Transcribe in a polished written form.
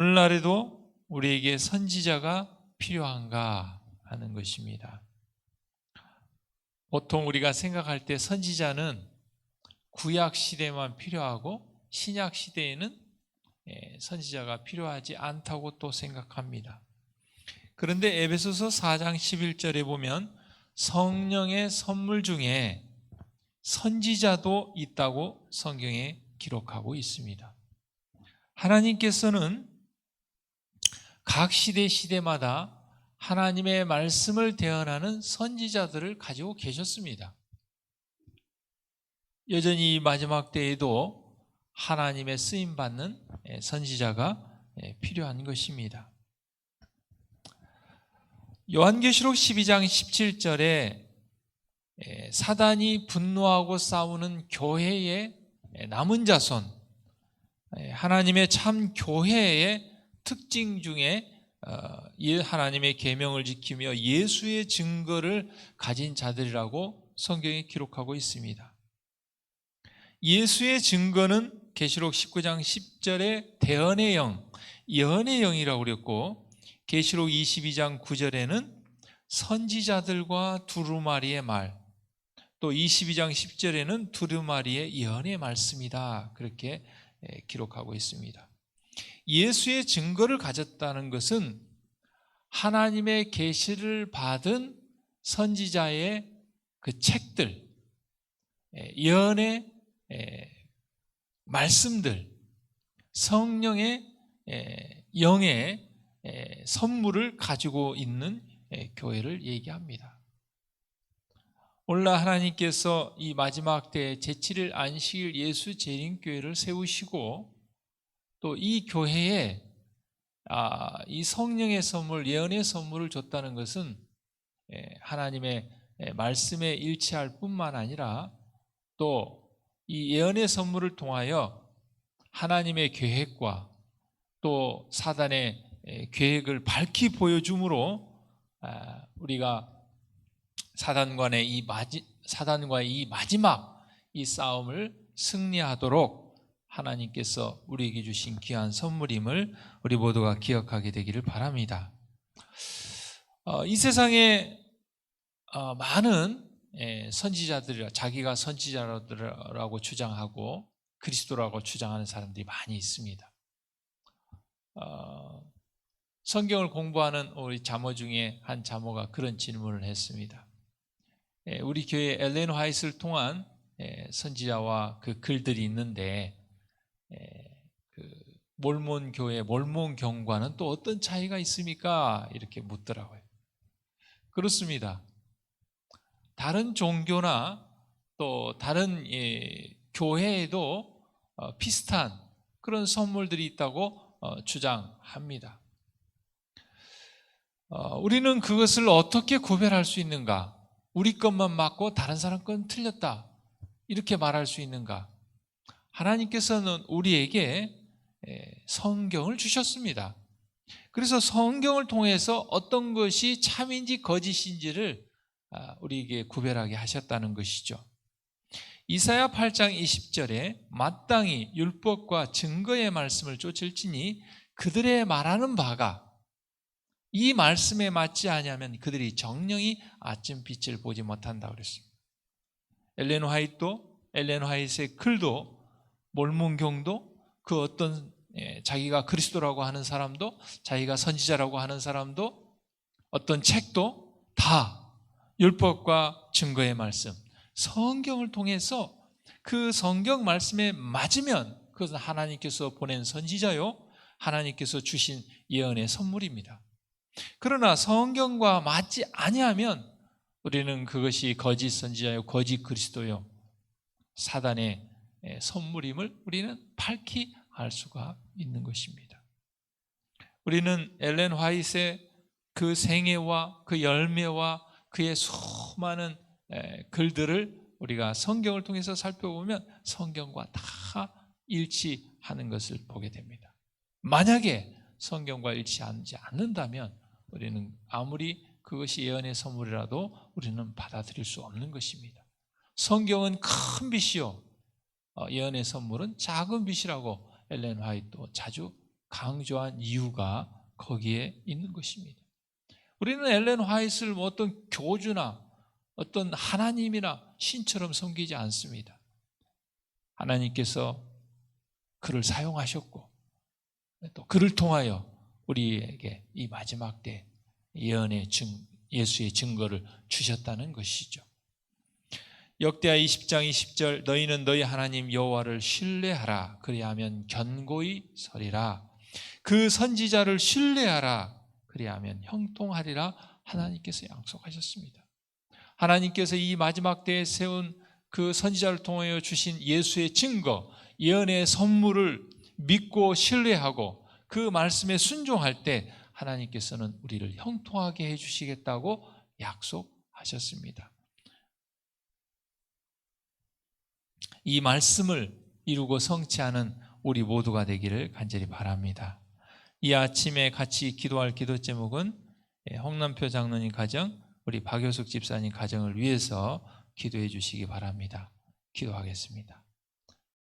오늘날에도 우리에게 선지자가 필요한가 하는 것입니다. 보통 우리가 생각할 때 선지자는 구약 시대만 필요하고 신약 시대에는 선지자가 필요하지 않다고 또 생각합니다. 그런데 에베소서 4장 11절에 보면 성령의 선물 중에 선지자도 있다고 성경에 기록하고 있습니다. 하나님께서는 각 시대마다 하나님의 말씀을 대언하는 선지자들을 가지고 계셨습니다. 여전히 마지막 때에도 하나님의 쓰임받는 선지자가 필요한 것입니다. 요한계시록 12장 17절에 사단이 분노하고 싸우는 교회의 남은 자손, 하나님의 참 교회의 특징 중에 하나님의 계명을 지키며 예수의 증거를 가진 자들이라고 성경에 기록하고 있습니다. 예수의 증거는 계시록 19장 10절에 대언의 영, 예언의 영이라고 그랬고, 계시록 22장 9절에는 선지자들과 두루마리의 말, 또 22장 10절에는 두루마리의 예언의 말씀이다, 그렇게 기록하고 있습니다. 예수의 증거를 가졌다는 것은 하나님의 계시를 받은 선지자의 그 책들, 예언의 말씀들, 성령의 영의 선물을 가지고 있는 교회를 얘기합니다. 오늘날 하나님께서 이 마지막 때 제7일 안식일 예수 재림교회를 세우시고 또 이 교회에 이 성령의 선물, 예언의 선물을 줬다는 것은 하나님의 말씀에 일치할 뿐만 아니라 또 이 예언의 선물을 통하여 하나님의 계획과 또 사단의 계획을 밝히 보여줌으로 우리가 사단과의 이 마지막 이 싸움을 승리하도록 하나님께서 우리에게 주신 귀한 선물임을 우리 모두가 기억하게 되기를 바랍니다. 이 세상에 많은 선지자들이라 자기가 선지자라고 주장하고 그리스도라고 주장하는 사람들이 많이 있습니다. 성경을 공부하는 우리 자모 중에 한 자모가 그런 질문을 했습니다. 우리 교회 엘렌 화이트를 통한 선지자와 그 글들이 있는데 그 몰몬 교회, 몰몬 경과는 또 어떤 차이가 있습니까? 이렇게 묻더라고요. 그렇습니다. 다른 종교나 또 다른 교회에도 비슷한 그런 선물들이 있다고 주장합니다. 우리는 그것을 어떻게 구별할 수 있는가? 우리 것만 맞고 다른 사람 건 틀렸다, 이렇게 말할 수 있는가? 하나님께서는 우리에게 성경을 주셨습니다. 그래서 성경을 통해서 어떤 것이 참인지 거짓인지를 우리에게 구별하게 하셨다는 것이죠. 이사야 8장 20절에 마땅히 율법과 증거의 말씀을 쫓을지니 그들의 말하는 바가 이 말씀에 맞지 아니하면 그들이 정령이 아침 빛을 보지 못한다고 그랬습니다. 엘렌 화이트의 글도, 몰몬경도, 그 어떤 자기가 그리스도라고 하는 사람도, 자기가 선지자라고 하는 사람도, 어떤 책도 다 율법과 증거의 말씀, 성경을 통해서 그 성경 말씀에 맞으면 그것은 하나님께서 보낸 선지자요, 하나님께서 주신 예언의 선물입니다. 그러나 성경과 맞지 아니하면 우리는 그것이 거짓 선지자요, 거짓 그리스도요, 사단의 선물임을 우리는 밝히 알 수가 있는 것입니다. 우리는 엘렌 화이트의 그 생애와 그 열매와 그의 수많은 글들을 우리가 성경을 통해서 살펴보면 성경과 다 일치하는 것을 보게 됩니다. 만약에 성경과 일치하지 않는다면 우리는 아무리 그것이 예언의 선물이라도 우리는 받아들일 수 없는 것입니다. 성경은 큰 빛이요, 예언의 선물은 작은 빛이라고 엘렌 화이트도 자주 강조한 이유가 거기에 있는 것입니다. 우리는 엘렌 화이트를 어떤 교주나 어떤 하나님이나 신처럼 섬기지 않습니다. 하나님께서 그를 사용하셨고 또 그를 통하여 우리에게 이 마지막 때 예언의 예수의 증거를 주셨다는 것이죠. 역대하 20장 20절 너희는 너희 하나님 여호와를 신뢰하라. 그리하면 견고히 서리라. 그 선지자를 신뢰하라. 그리하면 형통하리라. 하나님께서 약속하셨습니다. 하나님께서 이 마지막 때에 세운 그 선지자를 통하여 주신 예수의 증거, 예언의 선물을 믿고 신뢰하고 그 말씀에 순종할 때 하나님께서는 우리를 형통하게 해주시겠다고 약속하셨습니다. 이 말씀을 이루고 성취하는 우리 모두가 되기를 간절히 바랍니다. 이 아침에 같이 기도할 기도 제목은 홍남표 장로님 가정, 우리 박효숙 집사님 가정을 위해서 기도해 주시기 바랍니다. 기도하겠습니다.